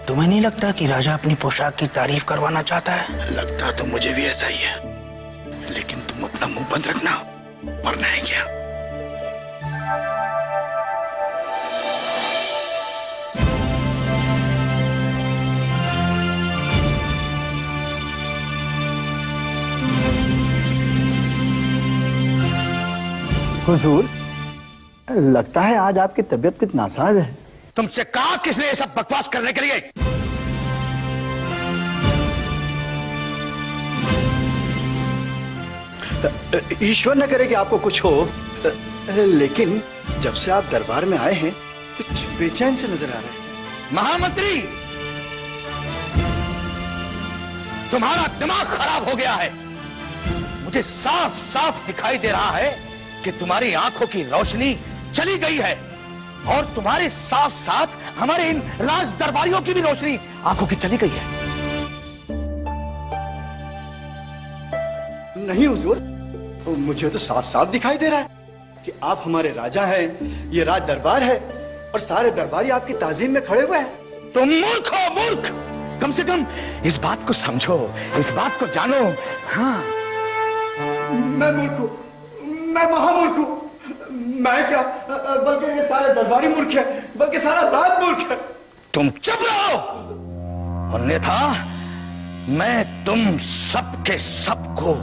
तुम्हें नहीं लगता कि राजा अपनी पोशाक की तारीफ करवाना चाहता है? लगता तो मुझे भी ऐसा ही है, लेकिन तुम अपना मुंह बंद रखना, वरना है क्या? हुजूर, लगता है आज आपकी तबीयत कुछ नासाज है। तुमसे कहा किसने ये सब बकवास करने के लिए? ईश्वर न करे कि आपको कुछ हो, लेकिन जब से आप दरबार में आए हैं कुछ बेचैन से नजर आ रहे हैं। महामंत्री, तुम्हारा दिमाग खराब हो गया है। मुझे साफ साफ दिखाई दे रहा है कि तुम्हारी आंखों की रोशनी चली गई है, और तुम्हारे साथ साथ हमारे इन राज दरबारियों की भी रोशनी आंखों की चली गई है। नहीं हुजूर, मुझे तो साफ साफ दिखाई दे रहा है कि आप हमारे राजा हैं, ये राज दरबार है और सारे दरबारी आपकी ताजीम में खड़े हुए हैं। तुम मूर्ख हो, मूर्ख! कम से कम इस बात को समझो, इस बात को जानो। हाँ, मैं मूर्ख हूं, मैं महामूर्ख हूं। मैं क्या, बल्कि ये सारे दरबारी मूर्ख है, बल्कि सारा राज मूर्ख है। तुम चुप रहो, अन्यथा मैं तुम सबके सबको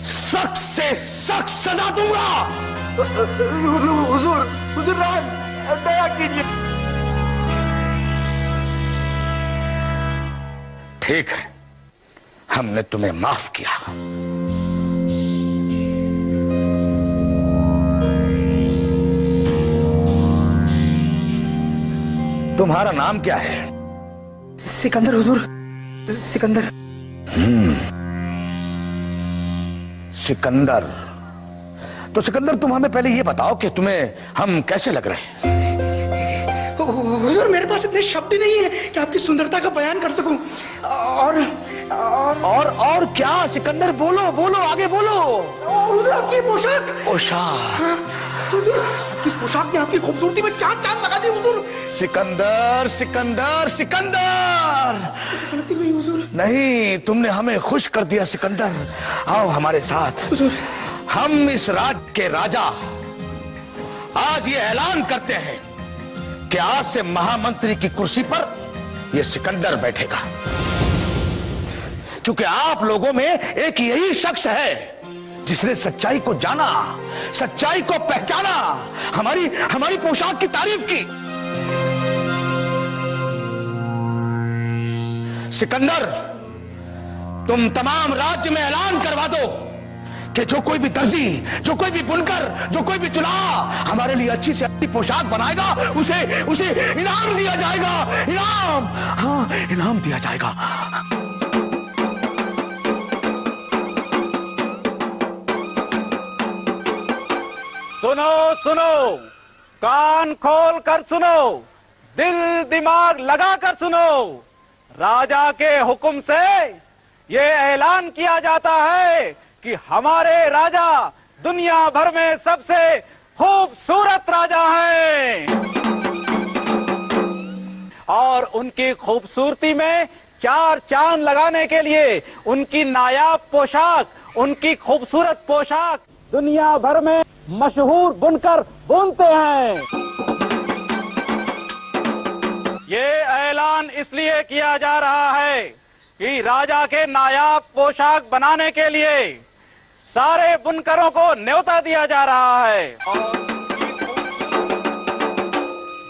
सख्त से सख्त सजा दूंगा। हुजूर, हुजूर रहम, दया कीजिए। ठीक है, हमने तुम्हें माफ किया। तुम्हारा नाम क्या है? सिकंदर हुजूर, सिकंदर। सिकंदर। तो सिकंदर, तुम हमें पहले ये बताओ कि तुम्हें हम कैसे लग रहे हैं? हुजूर, मेरे पास इतने शब्द नहीं है कि आपकी सुंदरता का बयान कर सकूं। और क्या? सिकंदर, बोलो बोलो, आगे बोलो। हुजूर, आपकी पोशाक। पोशाक? हाँ, हुजूर, किस पोशाक ने आपकी खूबसूरती में चांद चांद लगा दी हुजूर। सिकंदर, सिकंदर, सिकंदर! गलती हुई हुजूर। नहीं, तुमने हमें खुश कर दिया सिकंदर। आओ हमारे साथ। हुजूर, हम इस राज्य के राजा आज ये ऐलान करते हैं कि आज से महामंत्री की कुर्सी पर ये सिकंदर बैठेगा, क्योंकि आप लोगों में एक यही शख्स है जिसने सच्चाई को जाना, सच्चाई को पहचाना, हमारी पोशाक की तारीफ की। सिकंदर, तुम तमाम राज्य में ऐलान करवा दो कि जो कोई भी दर्जी, जो कोई भी बुनकर, जो कोई भी चुल्हा हमारे लिए अच्छी से अच्छी पोशाक बनाएगा, उसे इनाम दिया जाएगा। इनाम, हाँ, इनाम दिया जाएगा। सुनो सुनो, कान खोल कर सुनो, दिल दिमाग लगा कर सुनो। राजा के हुक्म से ये ऐलान किया जाता है कि हमारे राजा दुनिया भर में सबसे खूबसूरत राजा हैं, और उनकी खूबसूरती में चार चांद लगाने के लिए उनकी नायाब पोशाक, उनकी खूबसूरत पोशाक दुनिया भर में मशहूर बुनकर बुनते हैं। ये ऐलान इसलिए किया जा रहा है कि राजा के नायाब पोशाक बनाने के लिए सारे बुनकरों को न्योता दिया जा रहा है, और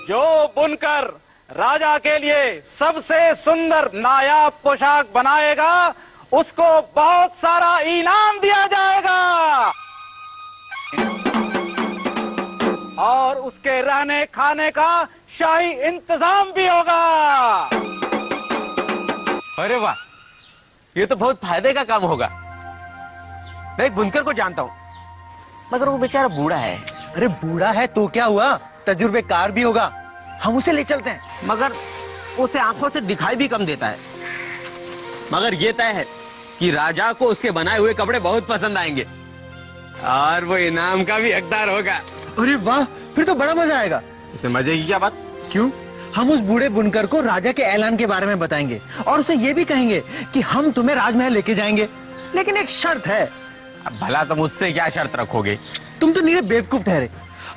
जो बुनकर राजा के लिए सबसे सुंदर नायाब पोशाक बनाएगा उसको बहुत सारा इनाम दिया जाएगा, और उसके रहने खाने का शाही इंतजाम भी होगा। अरे वाह, ये तो बहुत फायदे का काम होगा। मैं एक बुनकर को जानता हूँ, मगर वो बेचारा बूढ़ा है। अरे बूढ़ा है तो क्या हुआ, तजुर्बेकार भी होगा, हम उसे ले चलते हैं। मगर उसे आंखों से दिखाई भी कम देता है। मगर ये तय है कि राजा को उसके बनाए हुए कपड़े बहुत पसंद आएंगे, और वो इनाम का भी हकदार होगा। अरे वाह, फिर तो बड़ा मजा आएगा। इसे मजे की क्या बात? क्यों? हम उस बूढ़े बुनकर को राजा के ऐलान के बारे में बताएंगे और उसे ये भी कहेंगे कि हम तुम्हें राजमहल लेके जाएंगे, लेकिन एक शर्त है। अब भला तुम उससे क्या शर्त रखोगे? तुम तो नीरे बेवकूफ ठहरे।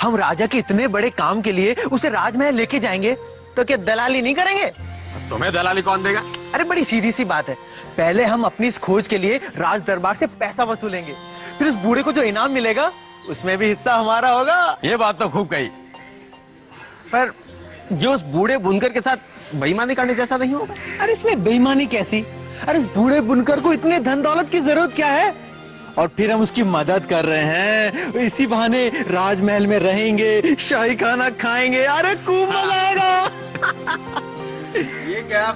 हम राजा के इतने बड़े काम के लिए उसे राजमहल लेके जाएंगे तो क्या दलाली नहीं करेंगे? तुम्हें दलाली कौन देगा? अरे बड़ी सीधी सी बात है, पहले हम अपनी इस खोज के लिए राज दरबार से पैसा वसूलेंगे, फिर उस बूढ़े को जो इनाम मिलेगा उसमें भी हिस्सा हमारा होगा। ये बात तो खूब कही, पर जो उस बूढ़े बुनकर के साथ बेईमानी करने जैसा नहीं होगा। अरे इसमें बेईमानी कैसी? अरे इस बूढ़े बुनकर को इतने धन दौलत की जरूरत क्या है? और फिर हम उसकी मदद कर रहे हैं, इसी बहाने राजमहल में रहेंगे, शाही खाना खाएंगे, अरे खूब मजा आएगा। ये क्या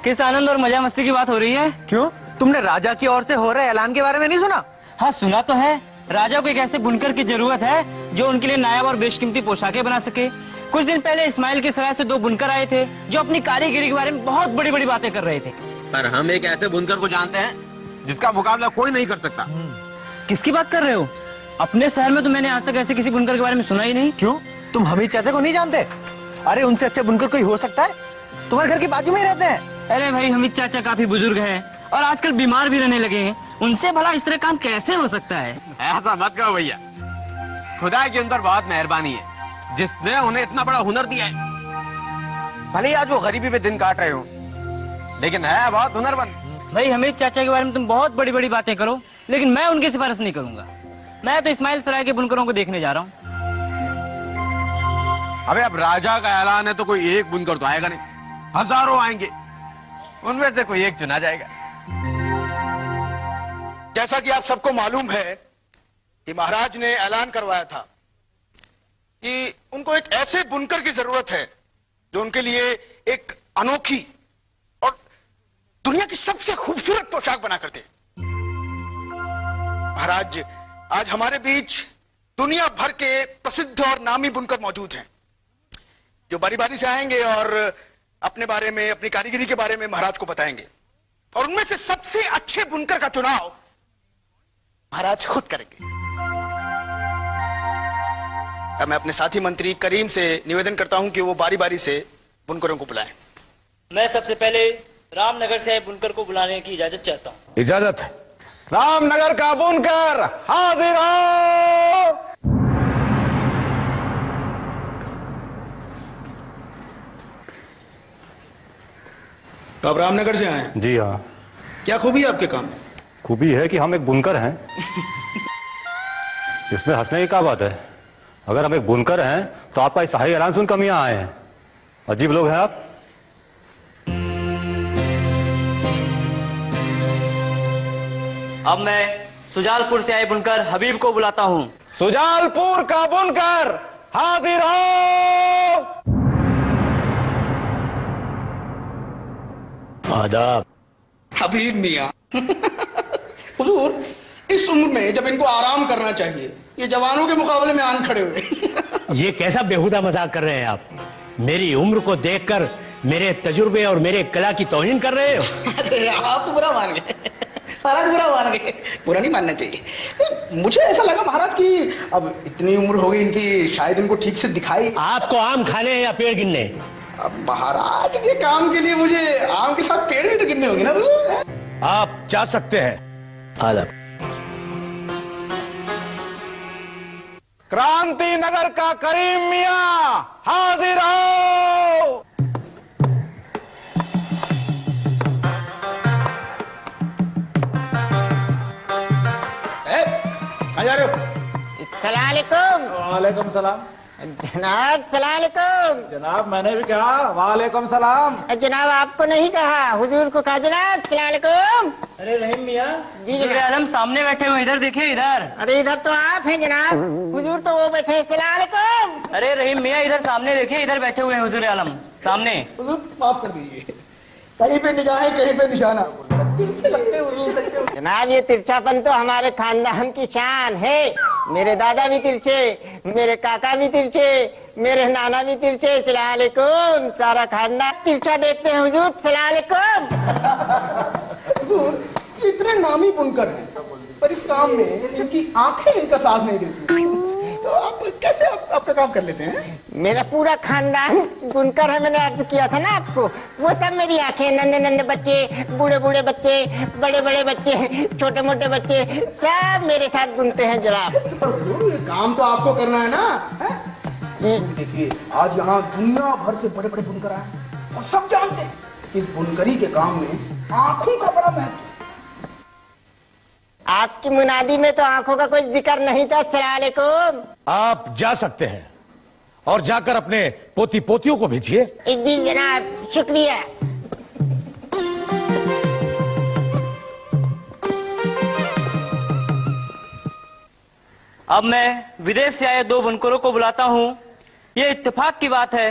किस आनंद और मजा मस्ती की बात हो रही है? क्यों, तुमने राजा की ओर से हो रहे ऐलान के बारे में नहीं सुना? हाँ सुना तो है। राजा को एक ऐसे बुनकर की जरूरत है जो उनके लिए नायाब और बेशकीमती पोशाकें बना सके। कुछ दिन पहले इस्माइल की सराय से 2 बुनकर आए थे जो अपनी कारीगरी के बारे में बहुत बड़ी बड़ी बातें कर रहे थे। पर हम एक ऐसे बुनकर को जानते हैं जिसका मुकाबला कोई नहीं कर सकता। किसकी बात कर रहे हो? अपने शहर में तो मैंने आज तक ऐसे किसी बुनकर के बारे में सुना ही नहीं। क्यों, तुम हमीद चाचा को नहीं जानते? अरे उनसे अच्छे बुनकर कोई हो सकता है? तुम्हारे घर के बाजू में ही रहते हैं। अरे भाई, हमीद चाचा काफी बुजुर्ग हैं और आजकल बीमार भी रहने लगे हैं, उनसे भला इस तरह काम कैसे हो सकता है? ऐसा मत कहो भैया, खुदा की उन पर बहुत मेहरबानी है जिसने उन्हें इतना बड़ा हुनर दिया है। भले ही आज वो गरीबी में दिन काट रहे हो, लेकिन है बहुत हुनरमंद। भाई हमीद चाचा के बारे में तुम बहुत बड़ी बड़ी बातें करो, लेकिन मैं उनकी सिफारिश नहीं करूंगा। मैं तो इस्माइल सराय के बुनकरों को देखने जा रहा हूँ। अबे अब राजा का ऐलान है तो कोई एक बुनकर तो आएगा नहीं, हजारों आएंगे, उनमें से कोई एक चुना जाएगा। जैसा कि आप सबको मालूम है कि महाराज ने ऐलान करवाया था कि उनको एक ऐसे बुनकर की जरूरत है जो उनके लिए एक अनोखी और दुनिया की सबसे खूबसूरत पोशाक बना कर दे। महाराज, आज हमारे बीच दुनिया भर के प्रसिद्ध और नामी बुनकर मौजूद हैं जो बारी बारी से आएंगे और अपने बारे में, अपनी कारीगरी के बारे में महाराज को बताएंगे, और उनमें से सबसे अच्छे बुनकर का चुनाव महाराज खुद करेंगे। अब मैं अपने साथी मंत्री करीम से निवेदन करता हूं कि वो बारी बारी से बुनकरों को बुलाएं। मैं सबसे पहले रामनगर से आए बुनकर को बुलाने की इजाजत चाहता हूँ। इजाजत है। रामनगर का बुनकर हाजिर हो। तो आप रामनगर से आए? जी हाँ। क्या खूबी है आपके काम में? खूबी है कि हम एक बुनकर हैं। इसमें हंसने की क्या बात है? अगर हम एक बुनकर हैं तो आपका इस शाही ऐलान सुन कम यहाँ आए हैं। अजीब लोग हैं आप। अब मैं सुजालपुर से आए बुनकर हबीब को बुलाता हूँ। सुजालपुर का बुनकर हाजिर हो। आदाब। हबीब मियाँ। हुजूर, इस उम्र में जब इनको आराम करना चाहिए, ये जवानों के मुकाबले में आन खड़े हुए। ये कैसा बेहुदा मजाक कर रहे हैं आप? मेरी उम्र को देखकर मेरे तजुर्बे और मेरे कला की तौहीन कर रहे हो? अरे आप तो बुरा मान गए, महाराज बुरा मान गए। बुरा नहीं मानना चाहिए। मुझे ऐसा लगा महाराज कि अब इतनी उम्र हो गई इनकी, शायद इनको ठीक से दिखाई। आपको आम खाने हैं या पेड़ गिनने? अब महाराज के काम के लिए मुझे आम के साथ पेड़ भी तो गिनने होंगे ना। आप जा सकते हैं। आदाब। क्रांति नगर का करीम मियां हाजिर हो। कहाँ जा रहे हो? सलामकुम। वालेकुम सलाम। जनाब सलामकुम। जनाब मैंने भी कहा वालेकुम सलाम। जनाब आपको नहीं कहा, हुजूर को कहा। जनाब सलामकुम। अरे रहीम मियाँ जी जी, आलम सामने बैठे हुए, इधर देखिए इधर। अरे इधर तो आप हैं जनाब, हुजूर तो वो बैठे। सलामकुम। अरे रहीम मियाँ इधर सामने देखिए, इधर बैठे हुए हैं हुजूर आलम सामने। हुजूर माफ कर दीजिए, कहीं पे निगाहें कहीं पे निशाना। जनाब ये तिरछापन तो हमारे खानदान की शान है। मेरे दादा भी तिरछे, मेरे काका भी तिरछे, मेरे नाना भी तिरछे। सलामकुम। सारा खानदान तिरछा देखते हैं हुजूर। सलामकुम। हुजूर, ये इतने नामी बुनकर हैं, पर इस काम में इनकी आंखें इनका साथ नहीं देती। तो आप कैसे आपका काम कर लेते हैं? मेरा पूरा खानदान बुनकर है, मैंने अर्ज किया था ना आपको। वो सब मेरी आंखें, नन्हे नन्हे बच्चे, बूढ़े बूढ़े बच्चे, बड़े बड़े बच्चे, छोटे मोटे बच्चे, सब मेरे साथ बुनते हैं जनाब। काम तो आपको करना है ना? देखिए आज यहाँ दुनिया भर से बड़े बड़े बुनकर आए और सब जानते हैं कि इस बुनकरी के काम में आंखों का बड़ा महत्व। आपकी मुनादी में तो आंखों का कोई जिक्र नहीं था। अस्सलाम वालेकुम। आप जा सकते हैं और जाकर अपने पोती पोतियों को भेजिए। जी जनाब, शुक्रिया। अब मैं विदेश से आए 2 बुनकरों को बुलाता हूँ। ये इत्तेफाक की बात है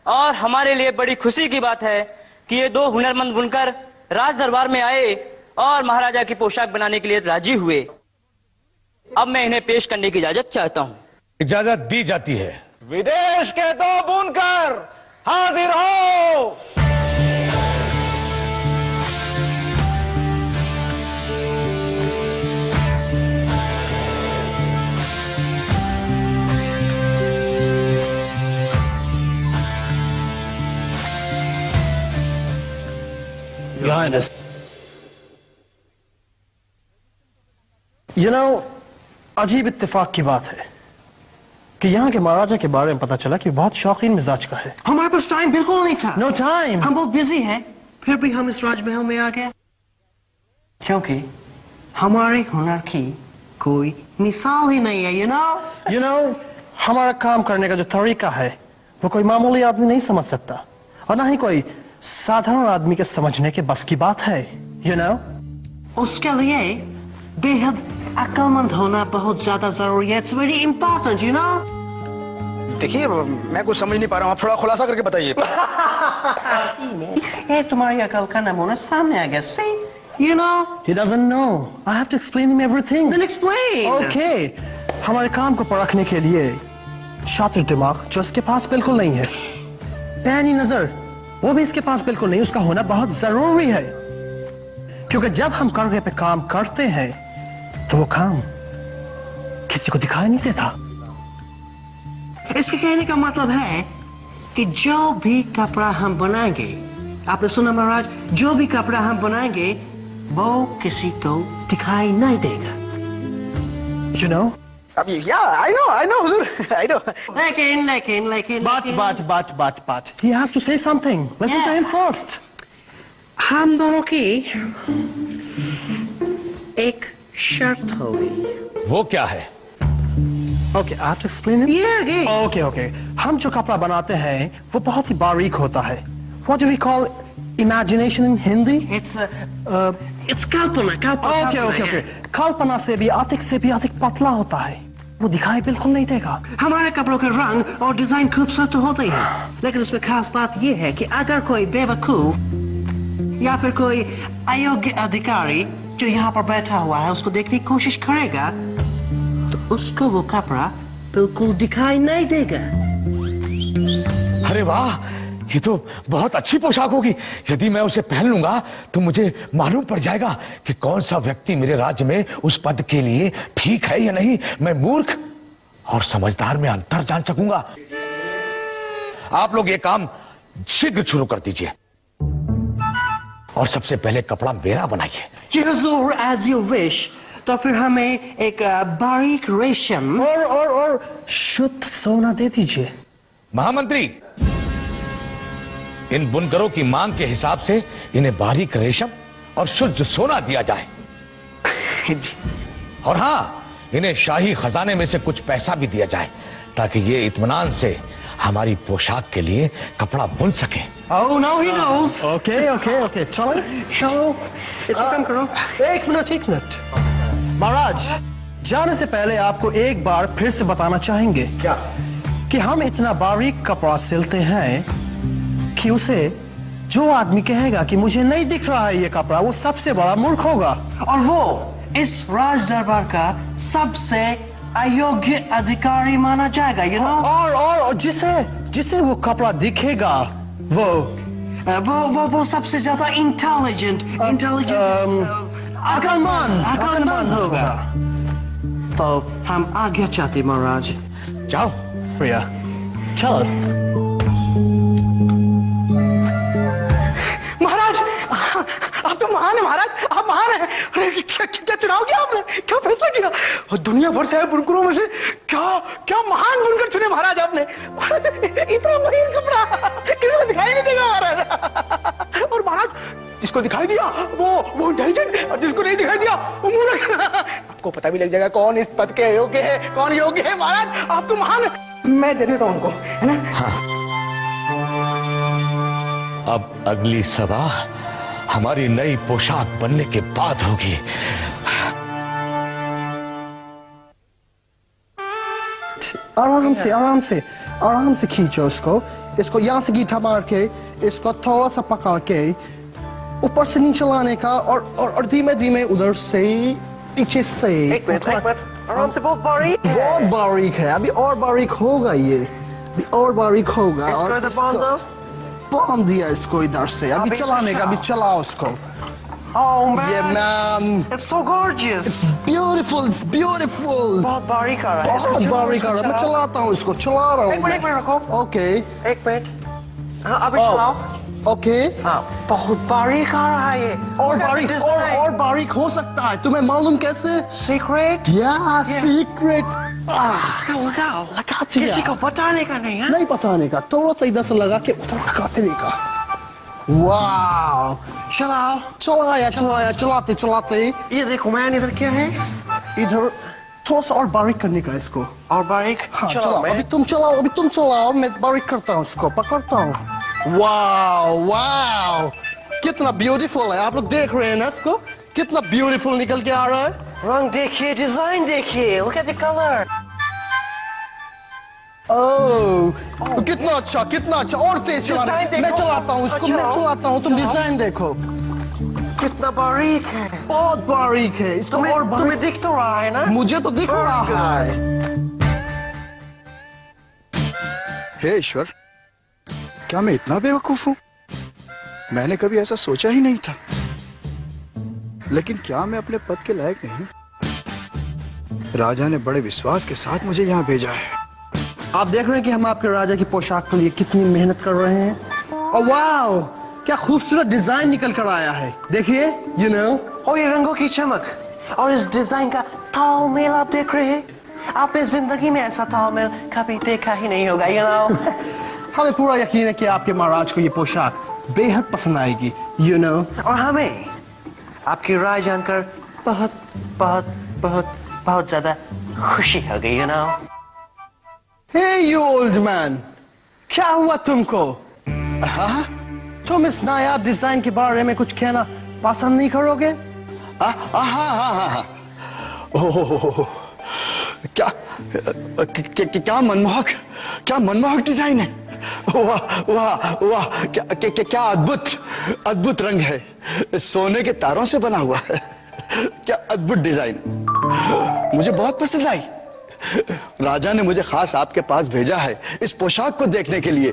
और हमारे लिए बड़ी खुशी की बात है कि ये 2 हुनरमंद बुनकर राज दरबार में आए और महाराजा की पोशाक बनाने के लिए राजी हुए। अब मैं इन्हें पेश करने की इजाजत चाहता हूँ। इजाजत दी जाती है। विदेश के 2 बुनकर हाजिर हो। अजीब इत्तेफाक की बात है कि यहाँ के महाराजा के बारे में पता चला कि बहुत शौकीन मिजाज का है। हमारे पास टाइम बिल्कुल नहीं था। No time. हम बहुत बिजी हैं, फिर भी हम इस राजमहल में आ गए क्योंकि हमारे हुनर की कोई मिसाल ही नहीं है। You know, हमारा काम करने का जो तरीका है वो कोई मामूली आदमी नहीं समझ सकता और ना ही कोई साधारण आदमी के समझने के बस की बात है। उसके लिए बेहद अक्लमंद होना बहुत ज्यादा जरूरी है। It's very important, you know? देखिए मैं कुछ समझ नहीं पा रहा हूँ, आप थोड़ा खुलासा करके बताइए। तुम्हारी अकल का नमूना सामने आ गया। See, you know? He doesn't know. I have to explain him everything. Then explain. Okay. हमारे काम को परखने के लिए शातिर दिमाग जो इसके पास बिल्कुल नहीं है, पैनी नजर वो भी इसके पास बिल्कुल नहीं, उसका होना बहुत जरूरी है। क्योंकि जब हम करगे पे काम करते हैं तो वो काम किसी को दिखाई नहीं देता। इसके कहने का मतलब है कि जो भी कपड़ा हम बनाएंगे, आपने सुना महाराज, जो भी कपड़ा हम बनाएंगे वो किसी को दिखाई नहीं देगा। You know? I know, Hazur, I know. लेकिन But. He has to say something. Listen to him first. हम दोनों की एक शर्त होगी। वो क्या है? Okay, I have to explain it. Yeah, again. Okay. हम जो कपड़ा बनाते हैं वो बहुत ही बारीक होता है। What do we call imagination in Hindi? It's Kalpana. Okay. कल्पना से भी अधिक पतला होता है, वो दिखाई बिल्कुल नहीं देगा। हमारे कपड़ों के रंग और डिजाइन खूबसूरत तो होते हैं, लेकिन उसमें खास बात यह है कि अगर कोई बेवकूफ या फिर कोई अयोग्य अधिकारी जो यहाँ पर बैठा हुआ है उसको देखने की कोशिश करेगा तो उसको वो कपड़ा बिल्कुल दिखाई नहीं देगा। अरे वाह, ये तो बहुत अच्छी पोशाक होगी। यदि मैं उसे पहन लूंगा तो मुझे मालूम पड़ जाएगा कि कौन सा व्यक्ति मेरे राज्य में उस पद के लिए ठीक है या नहीं। मैं मूर्ख और समझदार में अंतर जान सकूंगा। आप लोग ये काम शीघ्र शुरू कर दीजिए और सबसे पहले कपड़ा मेरा बनाइए। हुजूर, as you wish। तो फिर हमें एक बारीक रेशम और शुद्ध सोना दे दीजिए। महामंत्री, इन बुनकरों की मांग के हिसाब से इन्हें बारीक रेशम और शुद्ध सोना दिया जाए। और हाँ, इन्हें शाही खजाने में से कुछ पैसा भी दिया जाए ताकि ये इत्मीनान से हमारी पोशाक के लिए कपड़ा बुन सके। Oh, now he knows. Okay. चलो इसको कम करो। एक मिनट। महाराज, जाने से पहले आपको एक बार फिर से बताना चाहेंगे क्या? कि हम इतना बारीक कपड़ा सिलते हैं कि उसे जो आदमी कहेगा कि मुझे नहीं दिख रहा है ये कपड़ा, वो सबसे बड़ा मूर्ख होगा और वो इस राज दरबार का सबसे अयोग्य अधिकारी माना जाएगा। You know? और जिसे वो कपड़ा दिखेगा वो सबसे ज्यादा इंटेलिजेंट अकलमंद होगा। तो हम आज्ञा चाहते महाराज। जाओ। प्रिया चलो। महाराज आप तो महान है महाराज, आप महान हैं। अरे क्या चुनाव किया आपने, क्या फैसला किया? और दुनिया भर से आए बुनकरों में से क्या महान बुनकर चुने महाराज आपने। महाराज इतना महीन कपड़ा किसी को दिखाई नहीं देगा महाराज। और महाराज जिसको दिखाई दिया वो इंटेलिजेंट, और जिसको नहीं दिखाई दिया वो मूर्ख। आपको पता भी लग जाएगा कौन इस पद के योग्य है, कौन योग्य है। महाराज आप तो महान, मैं दे देता हूं उनको, है ना? हाँ। अब अगली सभा हमारी नई पोशाक बनने के बाद होगी। आराम से खींचो इसको यहाँ से गीठा मार के इसको थोड़ा सा पकड़ के ऊपर से नीचे लाने का, और धीमे धीमे उधर से पीछे से। एक मिनट आराम से, बहुत बारीक है। अभी और बारीक होगा, ये अभी और बारीक होगा। और बांध दिया इसको इधर से, अभी चलाने का, अभी चलाओ उसको। Oh man, yeah, man. It's so gorgeous. It's beautiful. बहुत बारीक आ रहा है। बहुत बारीक आ रहा है। मैं चलाता हूँ इसको, चला रहा हूँ। एक मिनट रुको। ओके। एक मिनट। हाँ अभी चलाओ। ओके। हाँ बहुत बारीक आ रहा है ये। और बारीक हो सकता है। तुम्हें मालूम कैसे? Secret? Yeah, secret. लगाओ। किसी को बताने का नहीं है? नहीं बताने का, थोड़ा सा इधर से लगा के उधर काटने का। वाह, चलाया चलाते। ये देखो मैन, इधर क्या है? इधर थोड़ा सा और बारीक करने का इसको। और बारीक? हाँ, चलाओ। अभी तुम चलाओ, मैं बारीक करता हूँ उसको, पकड़ता हूँ। वाह, कितना ब्यूटीफुल है। आप लोग देख रहे हैं ना इसको, कितना ब्यूटीफुल निकल के आ रहा है। रंग देखिए, डिजाइन देखिए, look at the color. कितना अच्छा। और तेज चलाना। मैं चलाता हूँ इसको, मैं चलाता हूँ, तुम डिजाइन देखो। कितना बारीक है। बहुत बारीक है इसको। और तुम्हें दिख तो रहा है ना? मुझे तो दिख रहा है। हे ईश्वर, क्या मैं इतना बेवकूफ हूँ? मैंने कभी ऐसा सोचा ही नहीं था। लेकिन क्या मैं अपने पद के लायक नहीं? राजा ने बड़े विश्वास के साथ मुझे यहाँ भेजा है। आप देख रहे हैं कि हम आपके राजा की पोशाक के लिए कितनी मेहनत कर रहे हैं। और वाह, क्या खूबसूरत डिजाइन निकल कर आया है। देखिए, और ये रंगों की चमक और इस डिजाइन का तालमेल आप देख रहे हैं। आपने जिंदगी में ऐसा तालमेल कभी देखा ही नहीं होगा, हमें पूरा यकीन है कि आपके महाराज को ये पोशाक बेहद पसंद आएगी, और हमें आपकी राय जानकर बहुत बहुत बहुत बहुत ज्यादा खुशी हो गई, Hey, you old man, क्या हुआ तुमको? हाँ? तुम इस नायाब डिजाइन के बारे में कुछ कहना पसंद नहीं करोगे? हाँ। ओह, क्या मनमोहक डिजाइन है। वाह, क्या अद्भुत रंग है। सोने के तारों से बना हुआ है। क्या अद्भुत डिजाइन, मुझे बहुत पसंद आई। राजा ने मुझे खास आपके पास भेजा है इस पोशाक को देखने के लिए।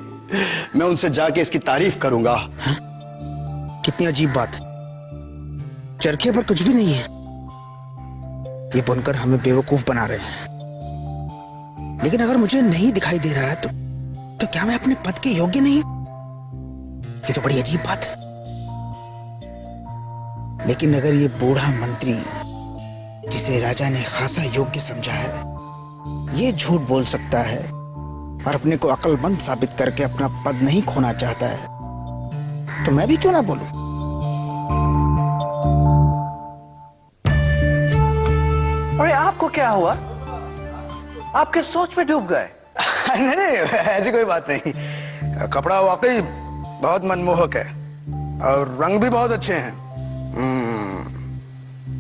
मैं उनसे जाके इसकी तारीफ करूंगा। कितनी अजीब बात है, चरखे पर कुछ भी नहीं है। ये बुनकर हमें बेवकूफ बना रहे हैं। लेकिन अगर मुझे नहीं दिखाई दे रहा है तो क्या मैं अपने पद के योग्य नहीं? ये तो बड़ी अजीब बात है। लेकिन अगर ये बूढ़ा मंत्री, जिसे राजा ने खासा योग्य समझा है, ये झूठ बोल सकता है और अपने को अक्लमंद साबित करके अपना पद नहीं खोना चाहता है, तो मैं भी क्यों ना बोलूं? अरे आपको क्या हुआ? आपके सोच में डूब गए? नहीं, ऐसी कोई बात नहीं। कपड़ा वाकई बहुत मनमोहक है और रंग भी बहुत अच्छे हैं।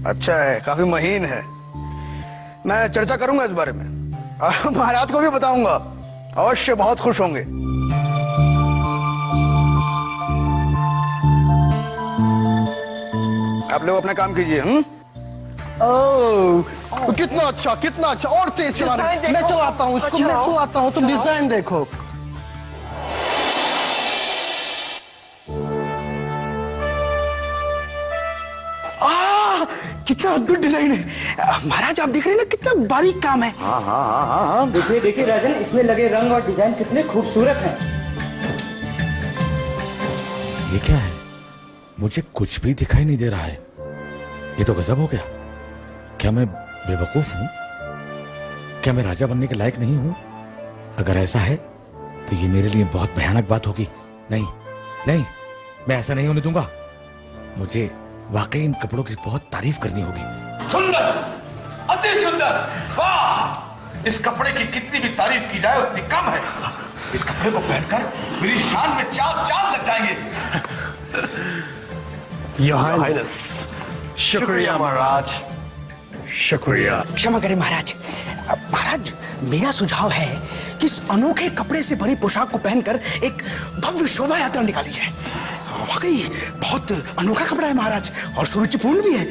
अच्छा है, काफी महीन है। मैं चर्चा करूंगा इस बारे में और महाराज को भी बताऊंगा, अवश्य बहुत खुश होंगे। आप लोग अपना काम कीजिए। कितना अच्छा। और तेज चलाना। मैं चलाता हूँ इसको, मैं चलाता हूँ, तुम डिजाइन देखो। क्या अद्भुत डिजाइन है महाराज। आप देख रहे हैं ना कितना बारीक काम है। हाँ हाँ हाँ हाँ हाँ, देखिए देखिए राजन, इसमें लगे रंग और डिजाइन कितने खूबसूरत हैं। ये क्या है? मुझे कुछ भी दिखाई नहीं दे रहा है। ये तो गजब हो गया। क्या मैं बेवकूफ हूं? क्या मैं राजा बनने के लायक नहीं हूं? अगर ऐसा है तो ये मेरे लिए बहुत भयानक बात होगी। नहीं नहीं, मैं ऐसा नहीं होने दूंगा। मुझे वाकई इन कपड़ों की बहुत तारीफ करनी होगी। सुंदर, अति सुंदर, वाह! इस कपड़े की कितनी भी तारीफ की जाए उतनी कम है। इस कपड़े को पहनकर मेरी शान में चांद चांद लग जाएंगे। शुक्रिया महाराज, शुक्रिया। क्षमा करें महाराज। महाराज, मेरा सुझाव है कि इस अनोखे कपड़े से भरी पोशाक को पहनकर एक भव्य शोभा यात्रा निकाली जाए। वाकई बहुत अनोखा कपड़ा है महाराज, और सुरुचिपूर्ण भी है।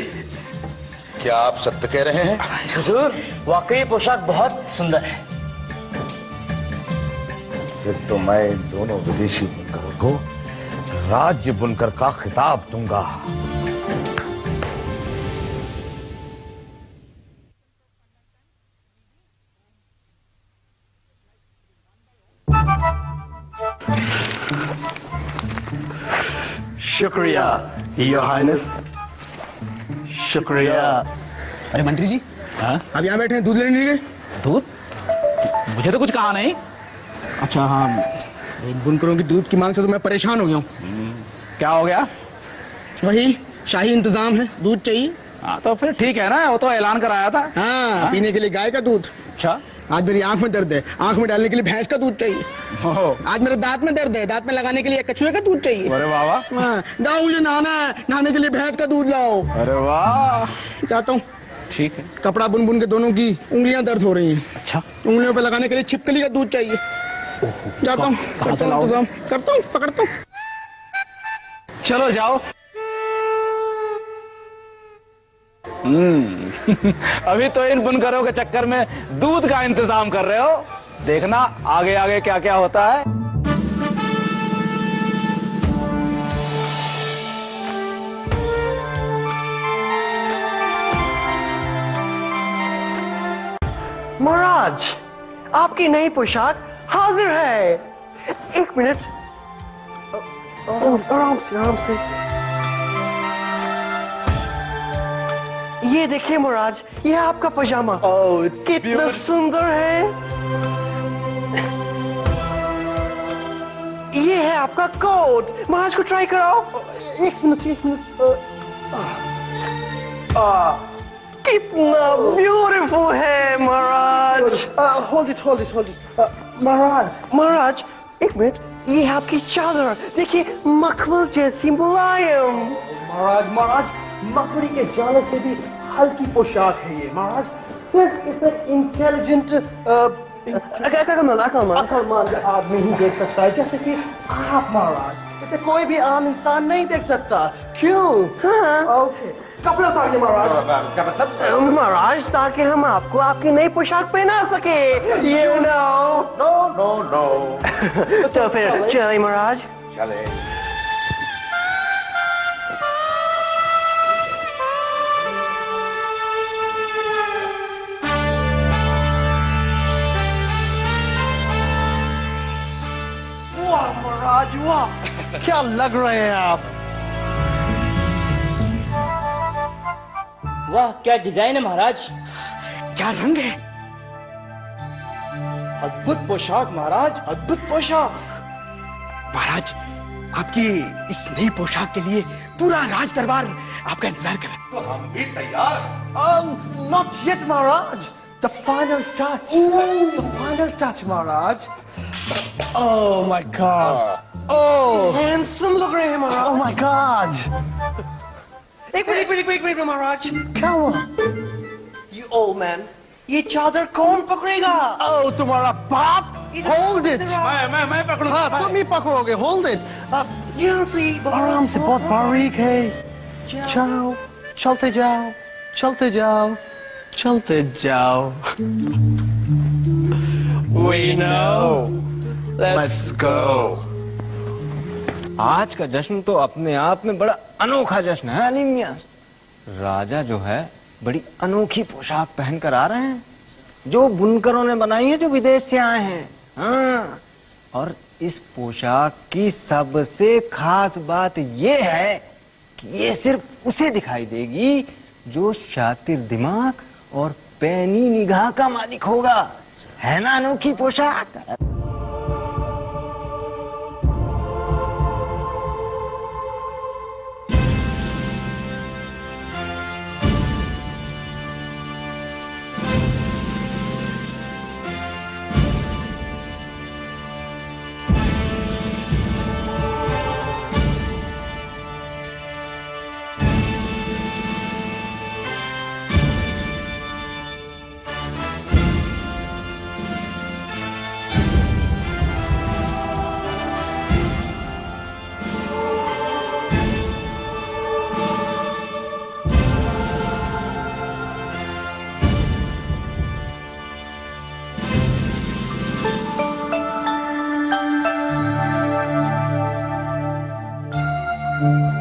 क्या आप सत्य कह रहे हैं? हुजूर, वाकई पोशाक बहुत सुंदर है। फिर तो मैं इन दोनों विदेशी बुनकरों को राज्य बुनकर का खिताब दूंगा। शुक्रिया योर हाइनेस, शुक्रिया। अरे मंत्री जी, आप यहाँ बैठे हैं, दूध लेने नहीं गए? दूध? मुझे तो कुछ कहा नहीं। अच्छा हाँ, बुनकरों की दूध की मांग से तो मैं परेशान हो गया हूँ। क्या हो गया? वही शाही इंतजाम है, दूध चाहिए। हाँ तो फिर ठीक है ना, वो तो ऐलान कराया था। हाँ, पीने के लिए गाय का दूध। अच्छा, आज मेरी आंख में दर्द है, आंख में डालने के लिए भैंस का दूध चाहिए। आज मेरे दांत में दर्द है, दांत में लगाने के लिए कछुए का दूध चाहिए। अरे वाह वाह। हाँ, जाओ मुझे नहाना है, नहाने के लिए भैंस का दूध लाओ। अरे वाह, जाता हूँ। ठीक है। कपड़ा बुन बुन के दोनों की उंगलियां दर्द हो रही हैं। अच्छा, उंगलियों पे लगाने के लिए छिपकली का दूध चाहिए। जाता हूँ, करता हूँ इंतजाम, करता हूँ, पकड़ता हूँ। चलो जाओ। अभी तो इन बुनकरों के चक्कर में दूध का इंतजाम कर रहे हो, देखना आगे आगे क्या क्या होता है। महाराज, आपकी नई पोशाक हाजिर है। एक मिनट, आराम से आराम से। ये देखिए महाराज, ये आपका पजामा। कितना सुंदर है। ये है आपका कोट, महाराज को ट्राई कराओ। एक मिनट, एक मिनट। कितना ब्यूटीफुल है महाराज। Hold it, hold it, hold it. महाराज एक मिनट, ये है आपकी चादर, देखिए मखमल जैसी मुलायम। महाराज मकड़ी के जाले से भी हल्की पोशाक है ये महाराज। सिर्फ इसे इंटेलिजेंट अक्लमंद आदमी ही देख सकता है, जैसे कि आप महाराज। इसे कोई भी आम इंसान नहीं देख सकता। क्यों? हाँ। ओके, कपड़े उतारिए महाराज। क्या मतलब? महाराज, ताकि हम आपको आपकी नई पोशाक पहना सके। You know। No। तो फिर चले महाराज। चले। वाह महाराज, वाह, क्या लग रहे हैं आप। वाह, क्या डिजाइन है महाराज। क्या रंग है। अद्भुत पोशाक महाराज, अद्भुत पोशाक। महाराज, आपकी इस नई पोशाक के लिए पूरा राज दरबार आपका इंतजार कर रहा है। तो हम भी तैयार। Not yet Maharaj, the final touch। The final touch Maharaj. Oh my God। Oh, handsome लग रहे हैं महाराज। Oh my God। एक मिनट महाराज, क्या हुआ? You old man, ये चादर कौन पकड़ेगा? Oh, तुम्हारा बाप। Hold it। मैं पकड़ूंगा। हाँ, तुम ही पकड़ोगे। Hold it। आराम से, बहुत बारीक है। जाओ, चलते जाओ, चलते जाओ, चलते जाओ। We know। Let's go। आज का जश्न तो अपने आप में बड़ा अनोखा जश्न है अली मियां। राजा जो है बड़ी अनोखी पोशाक पहनकर आ रहे हैं जो बुनकरों ने बनाई है, जो विदेश से आए हैं। हाँ, और इस पोशाक की सबसे खास बात ये है कि ये सिर्फ उसे दिखाई देगी जो शातिर दिमाग और पैनी निगाह का मालिक होगा। है ना अनोखी पोशाक? Mm-hmm.